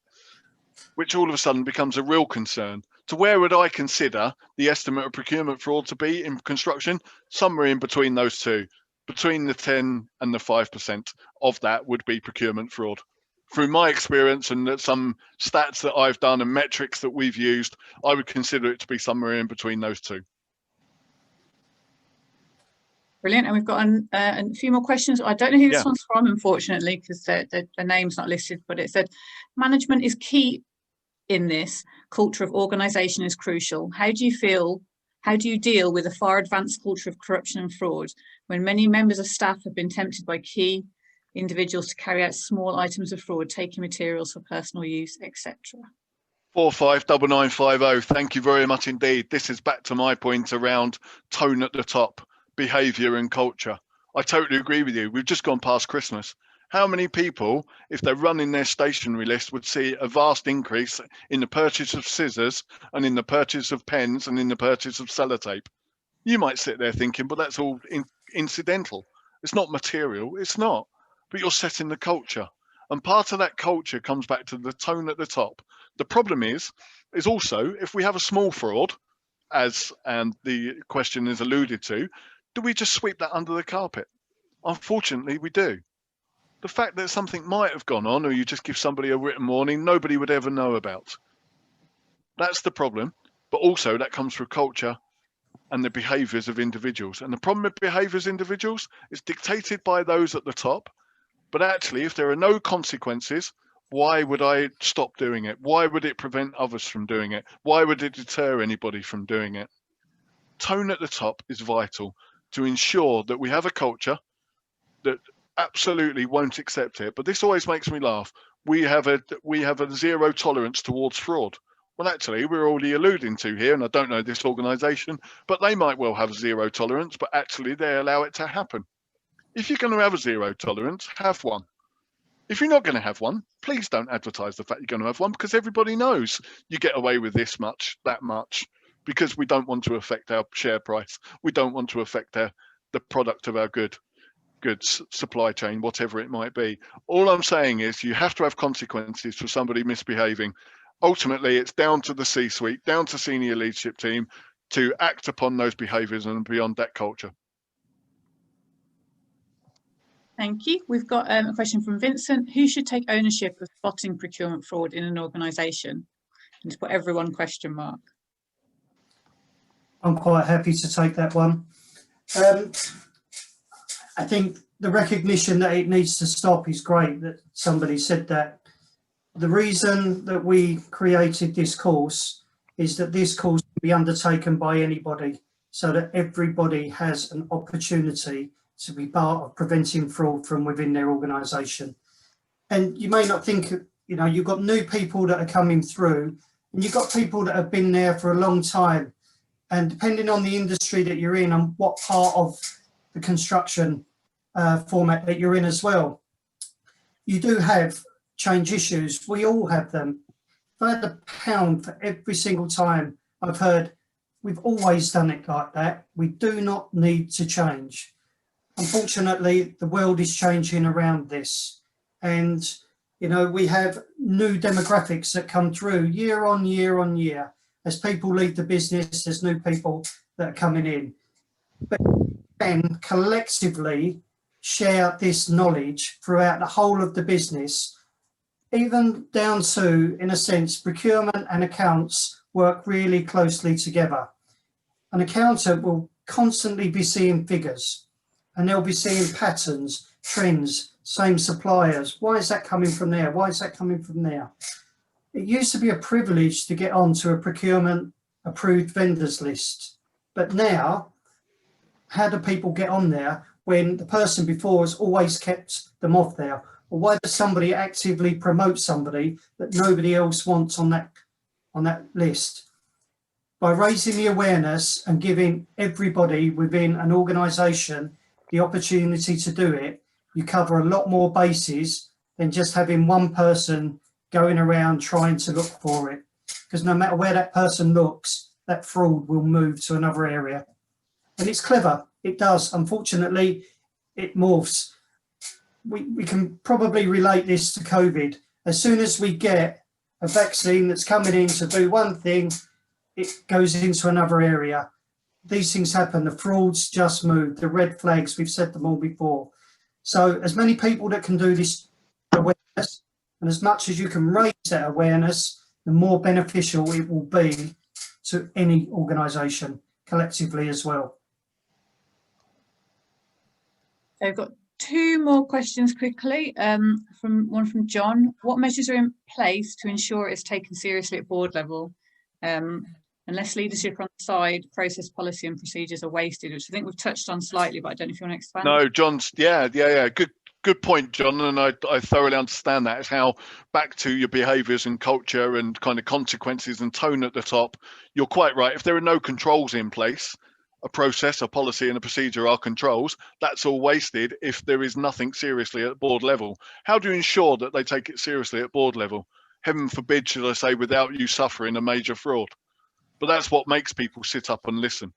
which all of a sudden becomes a real concern. So where would I consider the estimate of procurement fraud to be in construction? Somewhere in between those two, between the 10 and the 5% of that would be procurement fraud. Through my experience and some stats that I've done and metrics that we've used, I would consider it to be somewhere in between those two. Brilliant. And we've got a few more questions. I don't know who this one's from, unfortunately, because their name's not listed, but it said, management is key in this. Culture of organisation is crucial. How do you deal with a far advanced culture of corruption and fraud when many members of staff have been tempted by key individuals to carry out small items of fraud, taking materials for personal use, etc.? 459950. Thank you very much indeed. This is back to my point around tone at the top, behaviour and culture. I totally agree with you. We've just gone past Christmas. How many people, if they're running their stationery list, would see a vast increase in the purchase of scissors and in the purchase of pens and in the purchase of sellotape? You might sit there thinking, but that's all incidental. It's not material. It's not. But you're setting the culture. And part of that culture comes back to the tone at the top. The problem is also, if we have a small fraud, as and the question is alluded to, do we just sweep that under the carpet? Unfortunately, we do. The fact that something might have gone on, or you just give somebody a written warning, nobody would ever know about. That's the problem. But also that comes through culture and the behaviours of individuals. And the problem with behaviours of individuals is dictated by those at the top. But actually, if there are no consequences, why would I stop doing it? Why would it prevent others from doing it? Why would it deter anybody from doing it? Tone at the top is vital to ensure that we have a culture that absolutely won't accept it. But this always makes me laugh. We have a zero tolerance towards fraud. Well, actually, we're already alluding to here, and I don't know this organisation, but they might well have zero tolerance, but actually they allow it to happen. If you're going to have a zero tolerance, have one. If you're not going to have one, please don't advertise the fact you're going to have one, because everybody knows you get away with this much, that much, because we don't want to affect our share price. We don't want to affect the product of our goods supply chain, whatever it might be. All I'm saying is you have to have consequences for somebody misbehaving. Ultimately, it's down to the C-suite, down to senior leadership team to act upon those behaviours and beyond that culture. Thank you. We've got a question from Vincent. Who should take ownership of spotting procurement fraud in an organisation? And to put everyone question mark. I'm quite happy to take that one. I think the recognition that it needs to stop is great that somebody said that. The reason that we created this course is that this course can be undertaken by anybody, so that everybody has an opportunity to be part of preventing fraud from within their organisation. And you may not think, you've got new people that are coming through, and you've got people that have been there for a long time. And depending on the industry that you're in and what part of the construction format that you're in as well, you do have change issues. We all have them. If I had a pound for every single time I've heard, we've always done it like that, we do not need to change. Unfortunately, the world is changing around this. And, we have new demographics that come through year on year on year. As people leave the business, there's new people that are coming in. But then collectively share this knowledge throughout the whole of the business, even down to, in a sense, procurement and accounts work really closely together. An accountant will constantly be seeing figures, and they'll be seeing patterns, trends, same suppliers. Why is that coming from there? Why is that coming from there? It used to be a privilege to get onto a procurement approved vendors list. But now, how do people get on there when the person before has always kept them off there? Or why does somebody actively promote somebody that nobody else wants on that list? By raising the awareness and giving everybody within an organisation the opportunity to do it, you cover a lot more bases than just having one person going around trying to look for it. Because no matter where that person looks, that fraud will move to another area. And it's clever, it does. Unfortunately, it morphs. We can probably relate this to COVID. As soon as we get a vaccine that's coming in to do one thing, it goes into another area. These things happen. The frauds just move. The red flags, we've said them all before. So as many people that can do this awareness, and as much as you can raise that awareness, the more beneficial it will be to any organisation collectively as well. So I've got two more questions quickly. One from John. What measures are in place to ensure it's taken seriously at board level? Unless leadership on the side, process, policy and procedures are wasted, which I think we've touched on slightly, but I don't know if you want to expand. No, John's, yeah. Good point, John, and I thoroughly understand that. It's how back to your behaviours and culture and kind of consequences and tone at the top. You're quite right. If there are no controls in place, a process, a policy and a procedure are controls, that's all wasted if there is nothing seriously at board level. How do you ensure that they take it seriously at board level? Heaven forbid, should I say, without you suffering a major fraud. But that's what makes people sit up and listen.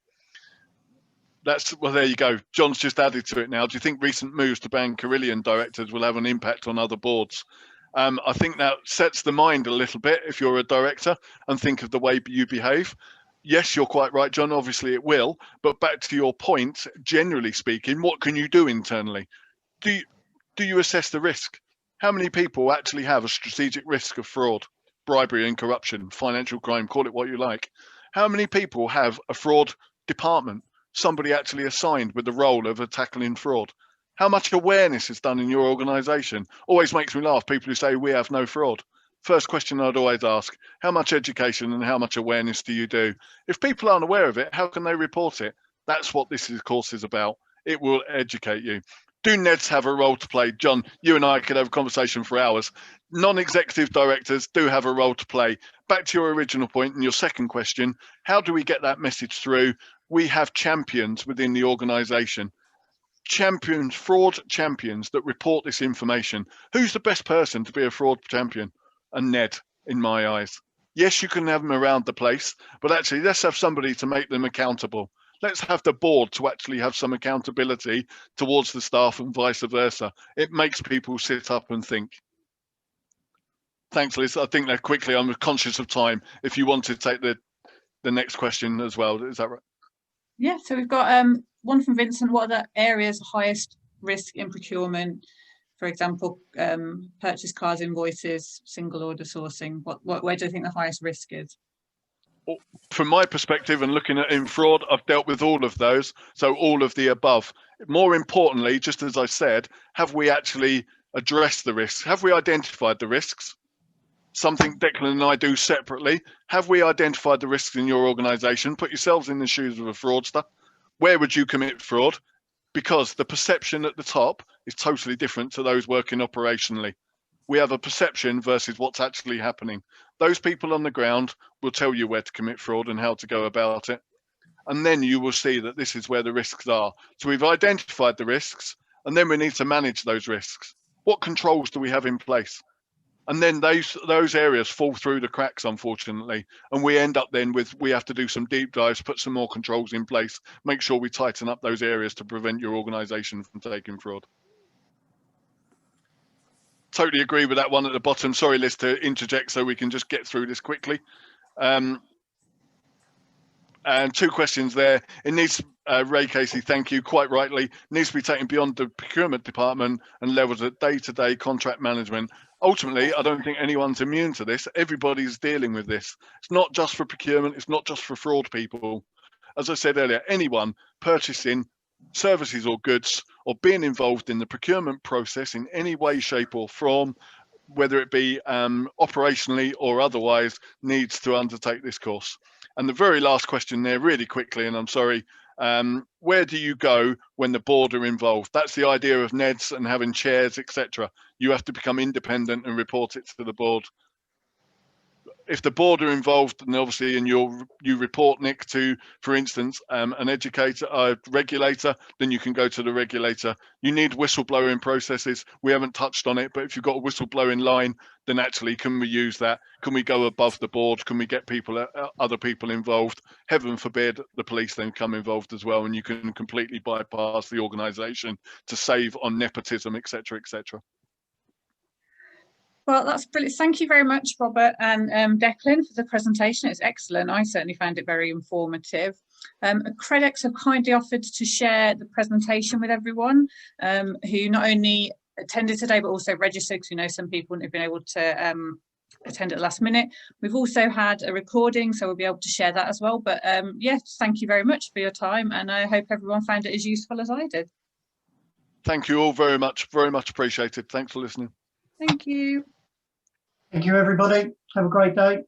Well, there you go. John's just added to it now. Do you think recent moves to ban Carillion directors will have an impact on other boards? I think that sets the mind a little bit if you're a director and think of the way you behave. Yes, you're quite right, John. Obviously it will, but back to your point, generally speaking, what can you do internally? Do you assess the risk? How many people actually have a strategic risk of fraud, bribery and corruption, financial crime, call it what you like? How many people have a fraud department, somebody actually assigned with the role of tackling fraud? How much awareness is done in your organisation? Always makes me laugh, people who say we have no fraud. First question I'd always ask, how much education and how much awareness do you do? If people aren't aware of it, how can they report it? That's what this course is about. It will educate you. Do NEDs have a role to play? John, you and I could have a conversation for hours. Non-executive directors do have a role to play. Back to your original point and your second question, how do we get that message through? We have champions within the organisation. Champions, fraud champions that report this information. Who's the best person to be a fraud champion? A NED, in my eyes. Yes, you can have them around the place, but actually let's have somebody to make them accountable. Let's have the board to actually have some accountability towards the staff and vice versa. It makes people sit up and think. Thanks, Liz. I think that quickly, I'm conscious of time. If you want to take the next question as well, is that right? Yeah, so we've got one from Vincent. What are the areas of highest risk in procurement? For example, purchase cards, invoices, single order sourcing. Where do you think the highest risk is? From my perspective and looking at in fraud, I've dealt with all of those. So all of the above. More importantly, just as I said, have we actually addressed the risks? Have we identified the risks? Something Declan and I do separately. Have we identified the risks in your organisation? Put yourselves in the shoes of a fraudster. Where would you commit fraud? Because the perception at the top is totally different to those working operationally. We have a perception versus what's actually happening. Those people on the ground will tell you where to commit fraud and how to go about it. And then you will see that this is where the risks are. So we've identified the risks, and then we need to manage those risks. What controls do we have in place? And then those areas fall through the cracks, unfortunately. And we end up then with, we have to do some deep dives, put some more controls in place, make sure we tighten up those areas to prevent your organisation from taking fraud. Totally agree with that one at the bottom. Sorry, Liz, to interject so we can just get through this quickly. And two questions there. It needs, Ray Casey, thank you, quite rightly, needs to be taken beyond the procurement department and levels of day-to-day contract management. Ultimately, I don't think anyone's immune to this. Everybody's dealing with this. It's not just for procurement. It's not just for fraud people. As I said earlier, anyone purchasing services or goods or being involved in the procurement process in any way, shape or form, whether it be operationally or otherwise, needs to undertake this course. And the very last question there, really quickly, and I'm sorry, where do you go when the board are involved? That's the idea of NEDs and having chairs, etc. You have to become independent and report it to the board. If the board are involved, and obviously you report, Nick, to, for instance, an educator, a regulator, then you can go to the regulator. You need whistleblowing processes. We haven't touched on it, but if you've got a whistleblowing line, then actually, can we use that? Can we go above the board? Can we get people, other people involved? Heaven forbid the police then come involved as well, and you can completely bypass the organisation to save on nepotism, etc., etc. Well, that's brilliant. Thank you very much, Robert and Declan, for the presentation. It's excellent. I certainly found it very informative. Accredex have kindly offered to share the presentation with everyone who not only attended today, but also registered, because we know some people have been able to attend at the last minute. We've also had a recording, so we'll be able to share that as well. But yes, thank you very much for your time, and I hope everyone found it as useful as I did. Thank you all very much appreciated. Thanks for listening. Thank you. Thank you, everybody. Have a great day.